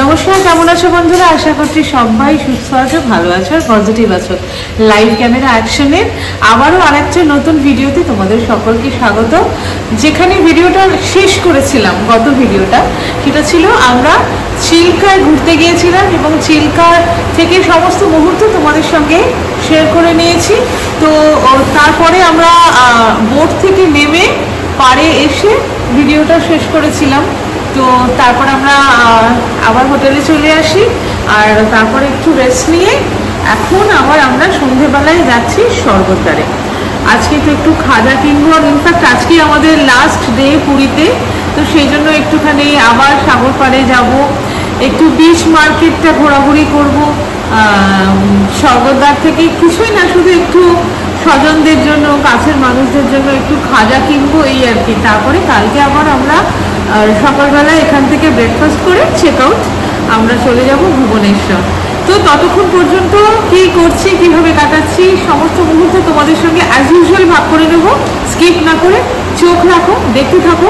নমস্কার, কেমন আছো বন্ধুরা? আশা করছি সবাই সুস্থ আছো, ভালো আছো আর পজিটিভ আছো। লাইভ ক্যামেরা অ্যাকশনের আবারও আরেকটা নতুন ভিডিওতে তোমাদের সকলকে স্বাগত। যেখানে ভিডিওটা শেষ করেছিলাম, গত ভিডিওটা, সেটা ছিল আমরা চিল্কায় ঘুরতে গিয়েছিলাম এবং চিল্কার থেকে সমস্ত মুহূর্ত তোমাদের সঙ্গে শেয়ার করে নিয়েছি। তো তারপরে আমরা বোট থেকে নেমে পাড়ে এসে ভিডিওটা শেষ করেছিলাম। তো তারপর আমরা আবার হোটেলে চলে আসি আর তারপরে একটু রেস্ট নিয়ে এখন আবার আমরা সন্ধেবেলায় যাচ্ছি স্বর্গদ্বারে। আজকে তো একটু খাজা কিনবো, ইনফ্যাক্ট আজকে আমাদের লাস্ট ডে পুরীতে, তো সেই জন্য একটুখানি আবার সাগর পাড়ে যাব, একটু বিচ মার্কেটটা ঘোরাঘুরি করব। স্বর্গদ্বার থেকে কিছুই না, শুধু একটু স্বজনদের জন্য, কাছের মানুষদের জন্য একটু খাজা কিনবো, এই আর কি। তারপরে কালকে আবার আমরা সকালবেলা এখান থেকে ব্রেকফাস্ট করে চেক আউট আমরা চলে যাব ভুবনেশ্বর। তো ততক্ষণ পর্যন্ত কি করছি, কিভাবে কাটাচ্ছি, সমস্ত মুহূর্তে তোমাদের সঙ্গে অ্যাজ ইউজুয়াল ভাগ করে নেব। স্কিপ না করে চোখ রাখো, দেখতে থাকো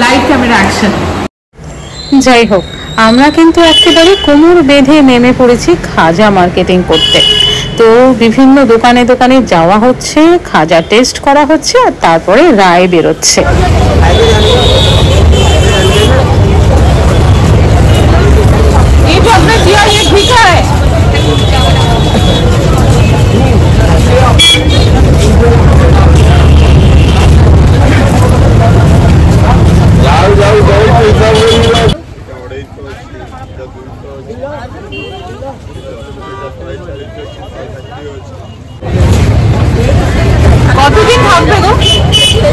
লাইভ ক্যামেরা অ্যাকশন। যাই হোক, আমরা কিন্তু একেবারে কোমর বেঁধে নেমে পড়েছি খাজা মার্কেটিং করতে। তো বিভিন্ন দোকানে দোকানে যাওয়া হচ্ছে, খাজা টেস্ট করা হচ্ছে আর তারপরে রায় বেরোচ্ছে। कतदिन थाकबे गो?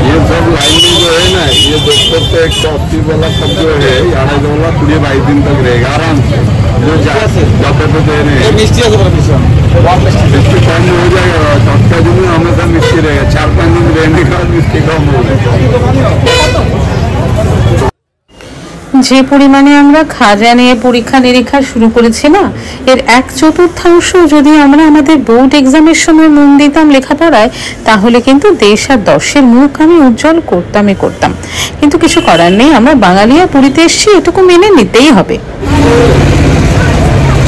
ये सब लाइन में जो है ना, ये दोस्तों पे 180 वाला सब जो है, 20-22 दिन तक रहेगा आराम से। जो डब्बे पे दे रहे हैं मिस्टी कम हो जाएगा। सप्ताह दिन में हमेशा मिस्टी रहेगा, 4-5 दिन रहने के बाद मिस्टी कम हो जाएगा। যে পরিমাণে আমরা খাজা নিয়ে পরীক্ষা নিরীক্ষা শুরু করেছি না, এর 1/4 যদি আমরা আমাদের বোর্ড এক্সামের সময় মন দিতাম লেখাপড়ায়, তাহলে কিন্তু দেশ আর দশের মুখ আমি উজ্জ্বল করতাম। কিন্তু কিছু করার নেই, আমরা বাঙালিয়া পুরীতে এসেছি, এটুকু মেনে নিতেই হবে।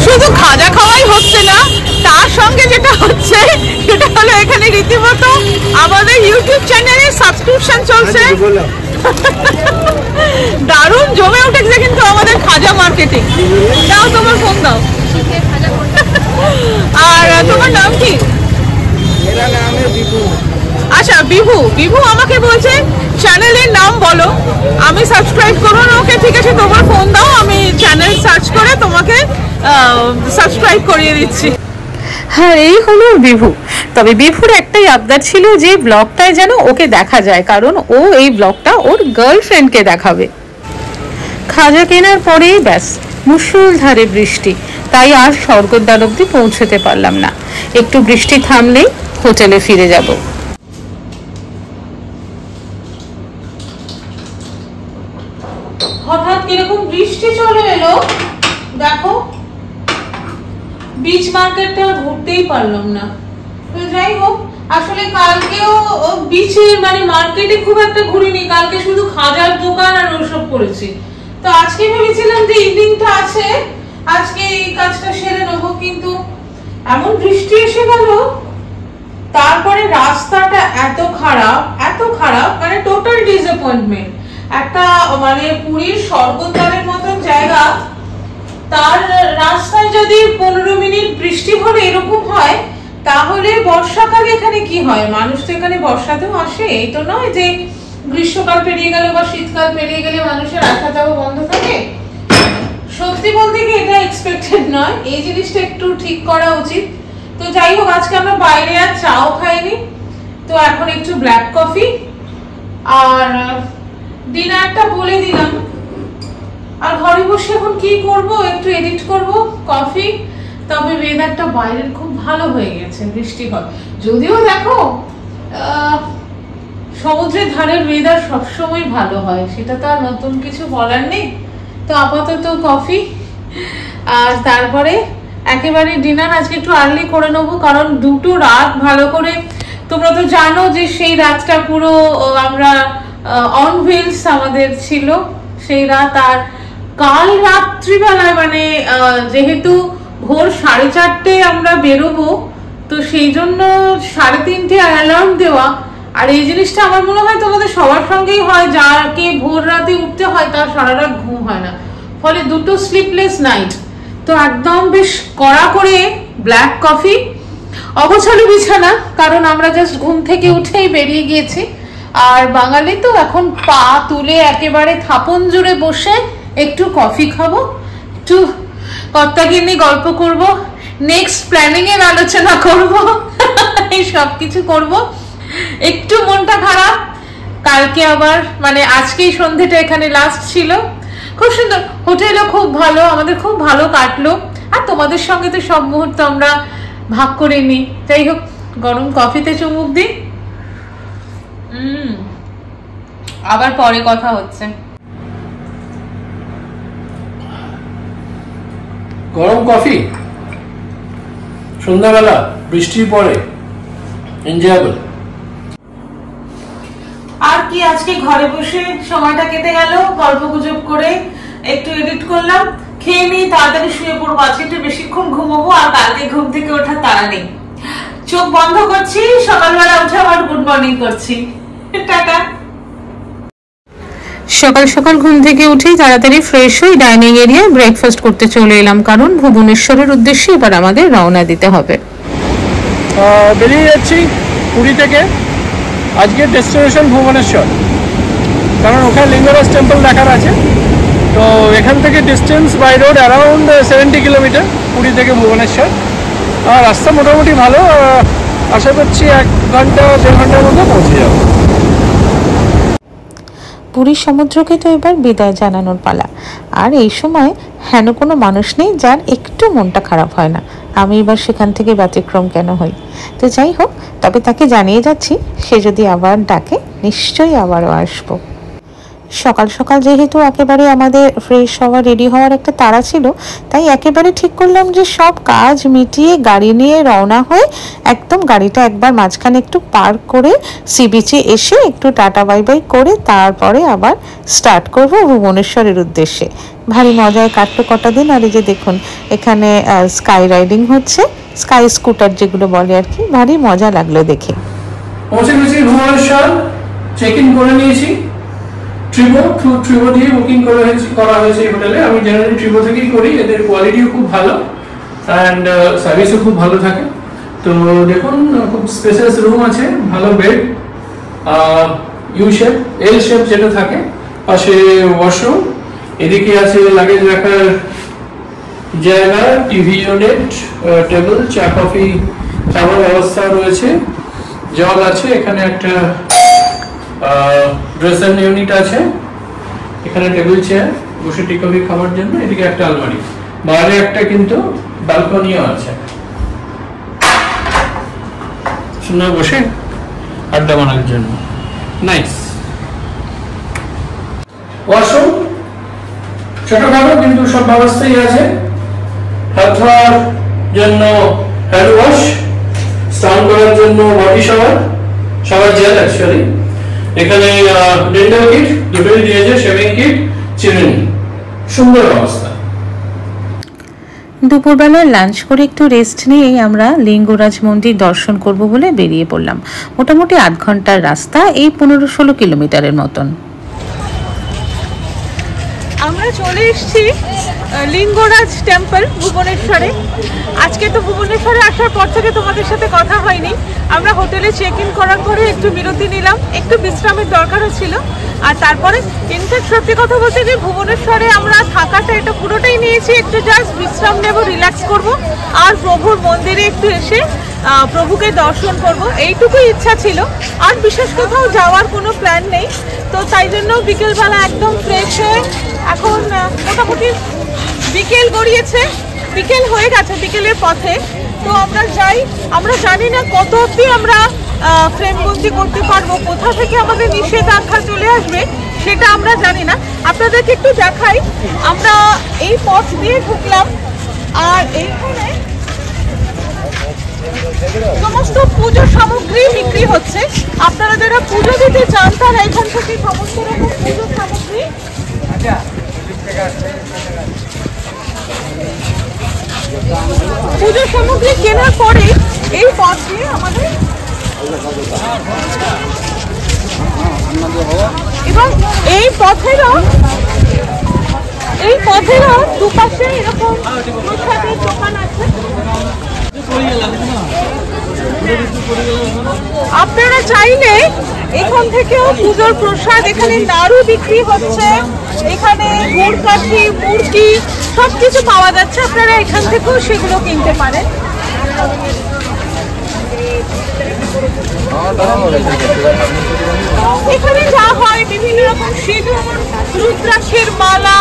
শুধু খাজা খাওয়াই হচ্ছে না, তার সঙ্গে যেটা হচ্ছে সেটা হলো এখানে রীতিমতো আমাদের ইউটিউব চ্যানেলে সাবস্ক্রিপশন চলছে। দারুণ জমে উঠেছে কিন্তু আমাদের খাজা মার্কেটিং। দাও তোমার ফোন দাও। আর তোমার নাম কি? আচ্ছা, বিভু আমাকে বলছে চ্যানেলের নাম বলো, আমি সাবস্ক্রাইব করবো। ওকে ঠিক আছে, তোমার ফোন দাও, আমি চ্যানেল সার্চ করে তোমাকে সাবস্ক্রাইব করিয়ে দিচ্ছি। হ্যাঁ, এই হলো বিভু। তবে বিভুর একটাই আবদার ছিল যে ব্লগটায় যেন ওকে দেখা যায়, কারণ ও এই ব্লগটা ওর গার্লফ্রেন্ডকে দেখাবে। খাজা কেনার পরেই ব্যাস মুষলধারে বৃষ্টি, তাই আর স্বর্গদ্বার অবধি পৌঁছতে পারলাম না। একটু বৃষ্টি থামলেই হোটেলে ফিরে যাব। হঠাৎ কিরকম বৃষ্টি চলে এলো, দেখো বিচ মার্কেটটা ঘুরতেই পারলাম না। তো যাই হোক, আসলে কালকেও বিচের মানে মার্কেটে খুব একটা ঘুরিনি, কালকে শুধু খাজার দোকান আর ওসব করেছি। তো আজকে ভেবেছিলাম যে ইভিনিংটা আছে, আজকে এই কাজটা সেরে নেবো, কিন্তু এমন বৃষ্টি এসে গেল। তারপরে রাস্তাটা এত খারাপ, মানে টোটাল ডিসঅ্যাপয়েন্টমেন্ট। একটা মানে পুরীর স্বর্গদ্বারের মতন জায়গা, তার রাস্তায় যদি 15 মিনিট বৃষ্টি হলে এরকম হয়, তাহলে বর্ষাকালে এখানে কি হয়? মানুষ তো এখানে বর্ষাতেও আসে, এই তো নয় যে গ্রীষ্মকাল পেরিয়ে গেল বা শীতকাল পেরিয়ে গেলে মানুষের আসা যাওয়া বন্ধ থাকে। সত্যি বলতে কি এটা এক্সপেক্টেড নয়, এই জিনিসটা একটু ঠিক করা উচিত। তো যাই হোক, আজকে আমরা বাইরে আর চাও খাইনি, তো এখন একটু ব্ল্যাক কফি আর ডিনারটা বলে দিলাম। আর ঘরে বসে এখন কি করব, একটু এডিট করব, কফি। তবে ওয়েদারটা বাইরের খুব ভালো হয়ে গেছে, বৃষ্টি হয় যদিও। দেখো সমুদ্রের ধারের ওয়েদার সবসময় ভালো হয়, সেটা তো আর নতুন কিছু বলার নেই। তো আপাতত কফি আর তারপরে একেবারে ডিনার আজকে একটু আর্লি করে নেবো, কারণ 2টো রাত ভালো করে, তোমরা তো জানো যে সেই রাতটা পুরো আমরা অন হুইলস আমাদের ছিল সেই রাত। আর কাল রাত্রিবেলায় মানে যেহেতু ভোর 4:30 আমরা বেরোবো, তো সেই জন্য 3:30 অ্যালার্ম দেওয়া। আর এই জিনিসটা আমার মনে হয় তোমাদের সবার সঙ্গেই হয়, যাকে ভোর রাতে উঠতে হয় তার সারা রাত ঘুম হয় না, ফলে দুটো স্লিপলেস নাইট। তো একদম বেশ কড়া করে ব্ল্যাক কফি, অগোছালো বিছানা, কারণ আমরা জাস্ট ঘুম থেকে উঠেই বেরিয়ে গিয়েছি। আর বাঙালি তো এখন পা তুলে একেবারে থাপন জুড়ে বসে একটু কফি খাবো, একটু কর্তাগিন্নি গল্প করব, নেক্সট প্ল্যানিং এর আলোচনা করব, এই সব কিছু করব। একটু মনটা খারাপ, কালকে আবার মানে আজকেই সন্ধ্যেটা এখানে লাস্ট ছিল। খুব সুন্দর হোটেলও খুব ভালো, আমাদের খুব ভালো কাটলো। আর তোমাদের সঙ্গে তো সব মুহূর্ত আমরা ভাগ করে নিই। যাই হোক, গরম কফিতে চুমুক দিই। আবার পরে কথা হচ্ছে। গরম কফি সন্ধ্যাবেলা বৃষ্টির পরে এনজয়েবল। আর কি, আজকে ঘরে বসে সময়টা কেটে গেল গল্প গুজব করে, একটু এডিট করলাম, খেয়ে নিই, তাড়াতাড়ি শুয়ে পড়বো। আজকে একটু বেশিক্ষণ ঘুমাবো, আর কালকে ঘুম থেকে ওঠার তাড়া নেই। চোখ বন্ধ করছি, সকালবেলা উঠে আবার গুড মর্নিং করছি। টাটা। সকাল সকাল ঘুম থেকে উঠেই তাড়াতাড়ি ফ্রেশ হয়ে ডাইনিং এরিয়ায় ব্রেকফাস্ট করতে চলে এলাম, কারণ ভুবনেশ্বরের উদ্দেশ্যে এবার আমাদের রওনা দিতে হবে। বেরিয়ে যাচ্ছি পুরী থেকে। আজকে ডেস্টিনেশন ভুবনেশ্বর, কারণ ওখানে লিঙ্গরাজ টেম্পল দেখার আছে। তো এখান থেকে distance by road around 70 kilometre Puri থেকে ভুবনেশ্বর। আর রাস্তা মোটামুটি ভালো, আশা করছি 1 ঘন্টা 1.5 ঘন্টার মধ্যে পৌঁছে যাব। পুরীর সমুদ্রকে তো এবার বিদায় জানানোর পালা। আর এই সময় হেন কোনো মানুষ নেই যার একটু মনটা খারাপ হয় না। আমি এবার সেখান থেকে ব্যতিক্রম কেন হই? তো যাই হোক, তবে তাকে জানিয়ে যাচ্ছি, সে যদি আবার ডাকে নিশ্চয়ই আবারও আসবো। সকাল সকাল যেহেতু একেবারে আমাদের ফ্রেশ হওয়া রেডি হওয়ার একটা তাড়া ছিল, তাই একেবারে ঠিক করলাম যে সব কাজ মিটিয়ে গাড়ি নিয়ে রওনা হয়ে একদম গাড়িটা একবার মাঝখানে একটু পার্ক করে সি বিচে এসে একটু টাটা বাই বাই করে তারপরে আবার স্টার্ট করব ভুবনেশ্বরের উদ্দেশ্যে। ভারী মজায় কাটলো কটা দিন। আর এই যে দেখুন, এখানে স্কাই রাইডিং হচ্ছে, স্কাই স্কুটার যেগুলো বলে আর কি, ভারী মজা লাগলো দেখে। পৌঁছে গেছি ভুবনেশ্বর, চেক ইন করে নিয়েছি। ট্রিবো দিয়ে বুকিং করা হয়েছে এই হোটেলে। আমি জেনারেলি ট্রিবো থেকেই করি, এদের কোয়ালিটিও খুব ভালো অ্যান্ড সার্ভিসও খুব ভালো থাকে। তো দেখুন, খুব স্পেসিয়াস রুম আছে, ভালো bed, you shape L shape যেটা থাকে, পাশে ওয়াশরুম, এদিকে আছে লাগেজ রাখার জায়গা, টিভি ইউনিট, টেবিল, চা কফি খাওয়ার ব্যবস্থা রয়েছে, জল আছে, এখানে একটা ড্রেসিং ইউনিট আছে, এখানে টেবিল চেয়ার বসে টি কফি খাওয়ার জন্য, এদিকে একটা আলমারি, বাইরে একটা কিন্তু ব্যালকনিও আছে, সুন্দর বসে আড্ডা মারার জন্য, নাইস। ওয়াশরুম ছোটখাটো কিন্তু সব ব্যবস্থাই আছে, হাত ধোয়ার জন্য হ্যান্ড ওয়াশ, স্নান করার জন্য বডি শাওয়ার জেল অ্যাকচুয়ালি, এখানে ডেন্টাল কিট দুটোই দিয়েছে, শেভিং কিট, চিরুনি, সুন্দর অবস্থা। দুপুরবেলা লাঞ্চ করে একটু রেস্ট নিয়েই আমরা লিঙ্গরাজ মন্দির দর্শন করব বলে বেরিয়ে পড়লাম। মোটামুটি 8 ঘন্টার রাস্তা, এই 15-16 কিলোমিটারের মতন। আমরা চলে এসেছি লিঙ্গরাজ টেম্পল ভুবনেশ্বরে। আজকে তো ভুবনেশ্বরে আসার পর থেকে তোমাদের সাথে কথা হয়নি। আমরা হোটেলে চেক ইন করার পরে একটু বিরতি নিলাম, একটু বিশ্রামের দরকারও ছিল। আর তারপরে ইনফ্যাক্ট সত্যি কথা বলতে যে ভুবনেশ্বরে আমরা থাকাটা এটা পুরোটাই নিয়েছি একটু জাস্ট বিশ্রাম নেব, রিল্যাক্স করব, আর প্রভুর মন্দিরে একটু এসে প্রভুকে দর্শন করব, এইটুকুই ইচ্ছা ছিল। আর বিশেষ কোথাও যাওয়ার কোনো প্ল্যান নেই। তো তাই জন্য বিকেলবেলা একদম ফ্রেশ হয়ে এখন মোটামুটি বিকেল গড়িয়েছে, বিকেল হয়ে গেছে, বিকেলের পথে। তো আমরা যাই, আমরা জানি না কত অবধি আমরা ফ্রেমবন্দি করতে পারবো, কোথা থেকে আমাদের নিষেধাজ্ঞা চলে আসবে সেটা আমরা জানি না। আপনাদেরকে একটু দেখাই, আমরা এই পথ দিয়ে ঢুকলাম, আর এইখানে সমস্ত পুজোর সামগ্রী বিক্রি হচ্ছে। আপনারা যারা পুজো দিতে চান তারা এখান থেকে সমস্ত রকম পুজোর সামগ্রী পুজো সামগ্রী কেনার পরে এই পথ দিয়ে আমাদের এবং এই পথেরও দুপাশে এরকম প্রসাদের দোকান আছে। আপনারা চাইলে এখান থেকেও পুজোর প্রসাদ, এখানে নাড়ু বিক্রি হচ্ছে, এখানে গুড় কাঠি, মুরগি সবকিছু পাওয়া যাচ্ছে, আপনারা এখান থেকেও সেগুলো কিনতে পারেন। এখানে যা হয় বিভিন্ন রকম সিঁদুর, রুদ্রাক্ষের মালা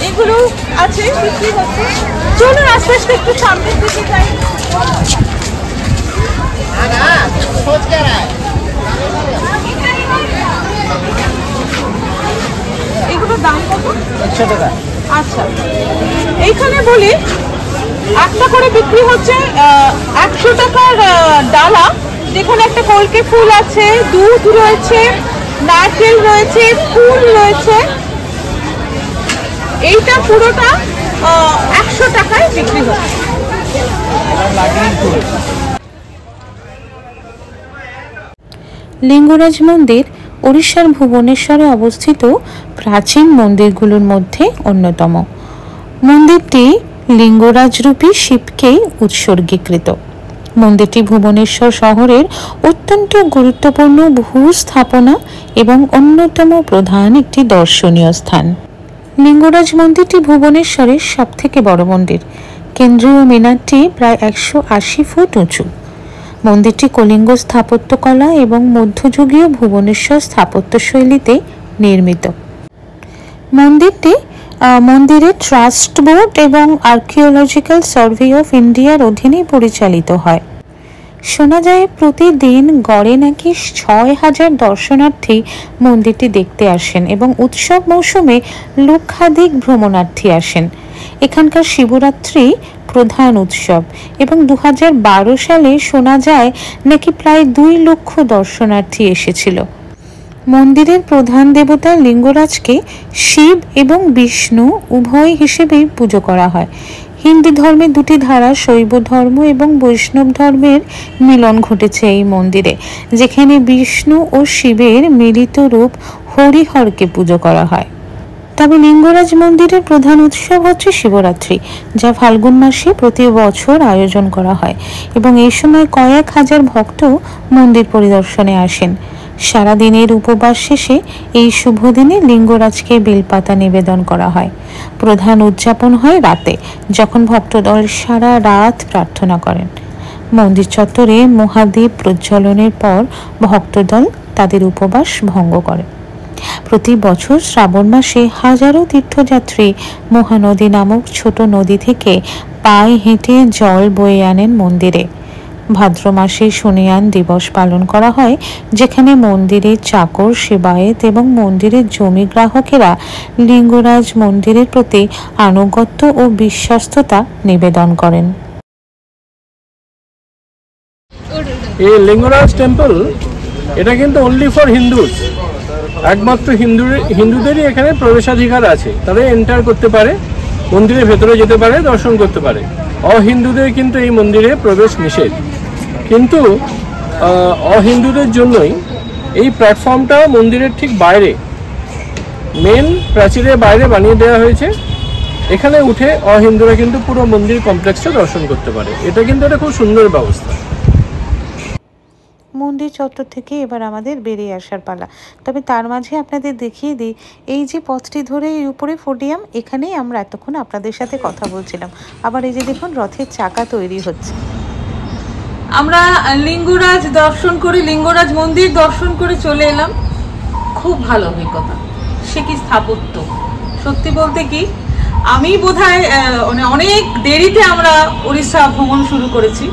এগুলো আছে, বিক্রি হচ্ছে। চলুন আস্তে আস্তে একটু সামনের দিকে যাই। এগুলোর দাম কত? 100 টাকা। আচ্ছা, এইখানে বলি একটা করে বিক্রি হচ্ছে 100 টাকার ডালা, যেখানে একটা কলকে ফুল আছে, দুধ রয়েছে, নারকেল রয়েছে, ফুল রয়েছে। এইটা পুরোটা 100 টাকায় বিক্রি হচ্ছে। লিঙ্গরাজ মন্দির ওড়িশার ভুবনেশ্বরে অবস্থিত প্রাচীন মন্দিরগুলোর মধ্যে অন্যতম। মন্দিরটি লিঙ্গরাজরূপী শিবকে উৎসর্গীকৃত। মন্দিরটি ভুবনেশ্বর শহরের অত্যন্ত গুরুত্বপূর্ণ ভূস্থাপনা এবং অন্যতম প্রধান একটি দর্শনীয় স্থান। লিঙ্গরাজ মন্দিরটি ভুবনেশ্বরের সবথেকে বড় মন্দির। কেন্দ্রীয় মিনারটি প্রায় 180 ফুট উঁচু। মন্দিরটি কলিঙ্গ স্থাপত্যকলা এবং মধ্যযুগীয় ভুবনেশ্বর স্থাপত্যশৈলীতে নির্মিত। মন্দিরের ট্রাস্ট বোর্ড এবং আর্কিওলজিক্যাল সার্ভে অফ ইন্ডিয়ার অধীনে পরিচালিত হয়। শোনা যায় প্রতিদিন গড়ে নাকি 6000 দর্শনার্থী মন্দিরটি দেখতে আসেন এবং উৎসব মৌসুমে লক্ষাধিক ভ্রমণার্থী আসেন। এখানকার শিবরাত্রি প্রধান উৎসব এবং 2012 সালে শোনা যায় নাকি প্রায় 2 লক্ষ দর্শনার্থী এসেছিল। মন্দিরের প্রধান দেবতা লিঙ্গরাজকে শিব এবং বিষ্ণু উভয় হিসেবেই পুজো করা হয়। হিন্দু ধর্মের দুটি ধারা, শৈব ধর্ম এবং বৈষ্ণব ধর্মের মিলন ঘটেছে এই মন্দিরে, যেখানে বিষ্ণু ও শিবের মিলিত রূপ হরিহরকে পুজো করা হয়। তবে লিঙ্গরাজ মন্দিরের প্রধান উৎসব হচ্ছে শিবরাত্রি, যা ফাল্গুন মাসে প্রতি বছর আয়োজন করা হয় এবং এই সময় কয়েক হাজার ভক্ত মন্দির পরিদর্শনে আসেন। সারাদিনের উপবাস শেষে এই শুভ দিনে লিঙ্গরাজকে বেলপাতা নিবেদন করা হয়। প্রধান উদযাপন হয় রাতে, যখন ভক্তদল সারা রাত প্রার্থনা করেন। মন্দির চত্বরে মহাদীপ প্রজ্বলনের পর ভক্তদল তাদের উপবাস ভঙ্গ করে। প্রতি বছর শ্রাবণ মাসে হাজারো তীর্থযাত্রী মহানদী নামক ছোট নদী থেকে পায়ে হেঁটে জল বয়ে আনেন মন্দিরে। ভাদ্র মাসে শনিয়ান দিবস পালন করা হয়, যেখানে মন্দিরের চাকর, সেবায়েত এবং মন্দিরের জমি গ্রাহকেরা লিঙ্গরাজ মন্দিরের প্রতি আনুগত্য ও বিশ্বস্ততা নিবেদন করেন। এই লিঙ্গরাজ টেম্পল এটা কিন্তু অনলি ফর হিন্দুস, একমাত্র হিন্দুদেরই এখানে প্রবেশাধিকার আছে। তারা এন্টার করতে পারে, মন্দিরের ভেতরে যেতে পারে, দর্শন করতে পারে। অহিন্দুদের কিন্তু এই মন্দিরে প্রবেশ নিষেধ। কিন্তু অহিন্দুদের জন্যই এই প্ল্যাটফর্মটা মন্দিরের ঠিক বাইরে, মেন প্রাচীরের বাইরে বানিয়ে দেওয়া হয়েছে। এখানে উঠে অহিন্দুরা কিন্তু পুরো মন্দির কমপ্লেক্সটা দর্শন করতে পারে। এটা কিন্তু একটা খুব সুন্দর ব্যবস্থা। মন্দির চত্বর থেকে এবার আমাদের বেরিয়ে আসার পালা। তবে তার মাঝে আপনাদের দেখিয়ে দিই, এই যে পথটি ধরে এই উপরে পোডিয়াম, এখানেই আমরা এতক্ষণ আপনাদের সাথে কথা বলছিলাম। আবার এই যে দেখুন রথের চাকা তৈরি হচ্ছে। আমরা লিঙ্গরাজ দর্শন করে, লিঙ্গরাজ মন্দির দর্শন করে চলে এলাম। খুব ভালো অভিজ্ঞতা। সে কি স্থাপত্য! সত্যি বলতে কি, আমি বোধহয় অনেক দেরিতে আমরা উড়িষ্যা ভ্রমণ শুরু করেছি।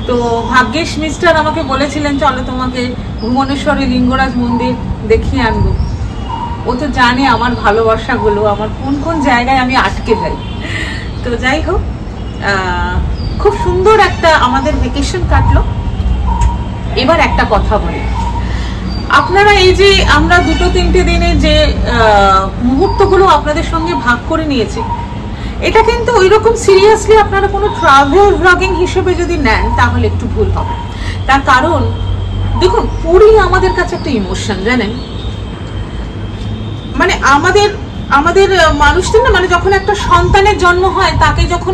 তো ভাগ্যেশ মিস্টার আমাকে বলেছিলেন, চলো তোমাকে ভুবনেশ্বরে লিঙ্গরাজ মন্দির দেখিয়ে আনবো। ও তো জানে আমার ভালোবাসাগুলো, আমার কোন কোন জায়গায় আমি আটকে যাই। তো যাই হোক, খুব সুন্দর একটা আমাদের ভ্যাকেশন কাটলো। এবার একটা কথা বলি, আপনারা এই যে আমরা 2-3 দিনে যে মুহূর্তগুলো আপনাদের সঙ্গে ভাগ করে নিয়েছি, এটা কিন্তু ওইরকম সিরিয়াসলি আপনারা কোনো ট্রাভেল ব্লগিং হিসেবে যদি নেন তাহলে একটু ভুল হবে। তার কারণ দেখুন, পুরী আমাদের কাছে একটা ইমোশন, জানেন, মানে আমাদের মানুষদের না, মানে যখন একটা সন্তানের জন্ম হয় তাকে যখন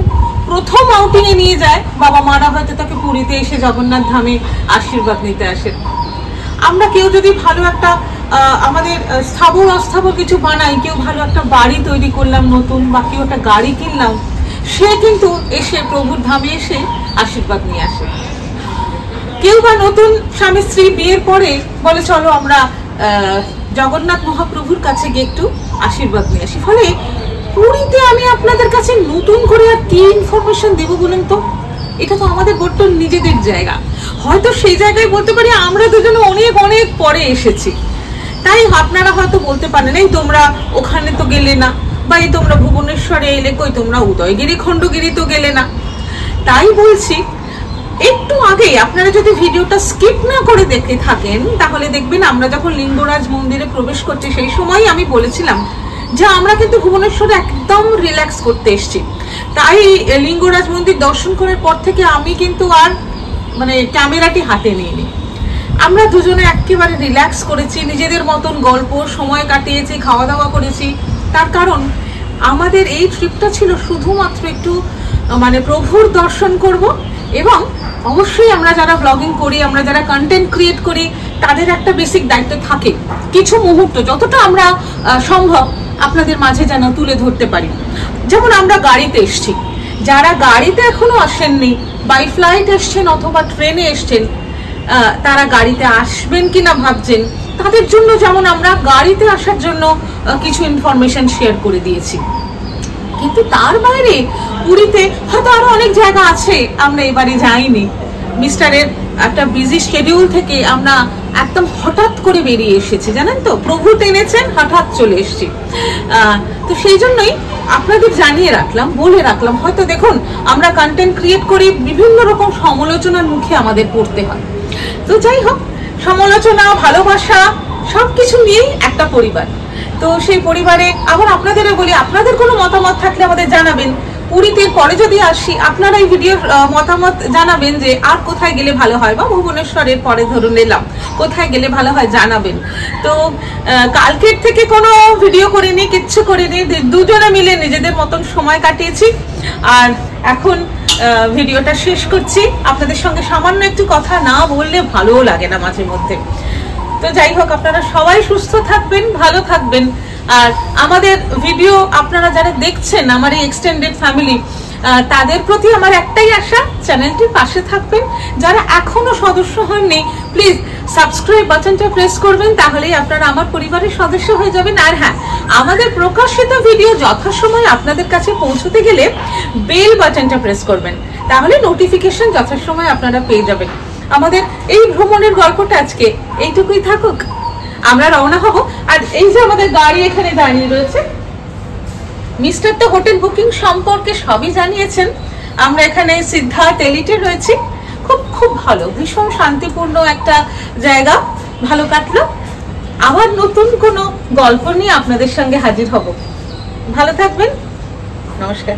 প্রথম আউটিং এ নিয়ে যায় বাবা মারা, হয়তো তাকে পুরীতে এসে জগন্নাথ ধামে আশীর্বাদ নিতে আসে। আমরা কেউ যদি ভালো একটা আমাদের স্থাবর অস্থাবর কিছু বানাই, কেউ ভালো একটা বাড়ি তৈরি করলাম নতুন, বা কেউ একটা গাড়ি কিনলাম, সে কিন্তু এসে প্রভুর ধামে এসে আশীর্বাদ নিয়ে আসে। কেউ বা নতুন স্বামী স্ত্রী বিয়ের পরে বলে চলো আমরা জগন্নাথ মহাপ্রভুর কাছে গিয়ে একটু আশীর্বাদ নিয়ে আসি। ফলে পুরীতে আমি আপনাদের কাছে নতুন করে আর কি ইনফরমেশন দেবো বলুন তো? এটা তো আমাদের বড্ড নিজেদের জায়গা, হয়তো সেই জায়গায় বলতে পারি আমরা দুজনে অনেক অনেক পরে এসেছি, তাই আপনারা হয়তো বলতে পারেন এই তোমরা ওখানে তো গেলে না, বা এই তোমরা ভুবনেশ্বরে এলে, কই তোমরা উদয়গিরি খণ্ডগিরি তো গেলে না। তাই বলছি, একটু আগে আপনারা যদি ভিডিওটা স্কিপ না করে দেখে থাকেন তাহলে দেখবেন আমরা যখন লিঙ্গরাজ মন্দিরে প্রবেশ করছি সেই সময় আমি বলেছিলাম যে আমরা কিন্তু ভুবনেশ্বরে একদম রিল্যাক্স করতে এসেছি। তাই লিঙ্গরাজ মন্দির দর্শন করার পর থেকে আমি কিন্তু আর মানে ক্যামেরাটি হাতে নিইনি। আমরা দুজনে একেবারে রিল্যাক্স করেছি, নিজেদের মতন গল্প সময় কাটিয়েছি, খাওয়া দাওয়া করেছি। তার কারণ আমাদের এই ট্রিপটা ছিল শুধুমাত্র একটু মানে প্রভুর দর্শন করব, এবং অবশ্যই আমরা যারা ব্লগিং করি, আমরা যারা কন্টেন্ট ক্রিয়েট করি, তাদের একটা বেসিক দায়িত্ব থাকে কিছু মুহূর্ত যতটা আমরা সম্ভব আপনাদের মাঝে যেন তুলে ধরতে পারি। যেমন আমরা গাড়িতে এসছি, যারা গাড়িতে এখনো আসেননি, বাই ফ্লাইট এসছেন অথবা ট্রেনে এসছেন, তারা গাড়িতে আসবেন কিনা ভাবছেন, তাদের জন্য যেমন আমরা গাড়িতে আসার জন্য কিছু ইনফরমেশন শেয়ার করে দিয়েছি। কিন্তু তার বাইরে পুরীতে হয়তো আরো অনেক জায়গা আছে আমরা এবারে যাইনি। মিস্টারের একটা বিজি শিডিউল থেকে আমরা একদম হঠাৎ করে বেরিয়ে এসেছি, জানেন তো, প্রভু টেনেছেন, হঠাৎ চলে এসেছি। তো সেই জন্যই আপনাদের জানিয়ে রাখলাম, বলে রাখলাম। হয়তো দেখুন আমরা কন্টেন্ট ক্রিয়েট করি, বিভিন্ন রকম সমালোচনার মুখে আমাদের পড়তে হয়। তো যাই হোক, সমালোচনা, ভালোবাসা সবকিছু নিয়েই একটা পরিবার। তো সেই পরিবারে আবার আপনাদেরও বলি, আপনাদের কোনো মতামত থাকলে আমাদের জানাবেন। পুরীতে পরে যদি আসি আপনারা এই ভিডিওর মতামত জানাবেন যে আর কোথায় গেলে ভালো হয়, বা ভুবনেশ্বরের পরে ধরুন এলাম কোথায় গেলে ভালো হয় জানাবেন। তো কালকের থেকে কোনো ভিডিও করিনি, কিচ্ছু করিনি, দুজনে মিলে নিজেদের মতন সময় কাটিয়েছি। আর এখন ভিডিওটা শেষ করছি। আপনাদের সঙ্গে সামান্য একটু কথা না বললে ভালোও লাগে না মাঝে মধ্যে। তো যাই হোক, আপনারা সবাই সুস্থ থাকবেন, ভালো থাকবেন। আর আমাদের ভিডিও আপনারা যারা দেখছেন, আমার এই এক্সটেন্ডেড ফ্যামিলি, তাদের প্রতি আমার একটাই আশা, চ্যানেলটির পাশে থাকবেন। যারা এখনো সদস্য হননি, প্লিজ সাবস্ক্রাইব বাটনটা প্রেস করবেন, তাহলেই আপনারা আমার পরিবারের সদস্য হয়ে যাবেন। আর হ্যাঁ, আমাদের প্রকাশিত ভিডিও যথাসময়ে আপনাদের কাছে পৌঁছতে গেলে বেল বাটনটা প্রেস করবেন, তাহলে নোটিফিকেশন যথাসময়ে আপনারা পেয়ে যাবেন। আমাদের এই ভ্রমণের গল্পটা আজকে এইটুকুই থাকুক, আমরা রওনা হব। আর এই যে আমাদের গাড়ি এখানে দাঁড়িয়ে রয়েছে, মিস্টার তো হোটেল বুকিং সম্পর্কে সবই জানিয়েছেন। আমরা এখানে সিদ্ধার্থ এলিটে রয়েছি, খুব খুব ভালো, ভীষণ শান্তিপূর্ণ একটা জায়গা, ভালো কাটলো। আবার নতুন কোনো গল্প নিয়ে আপনাদের সঙ্গে হাজির হব। ভালো থাকবেন, নমস্কার।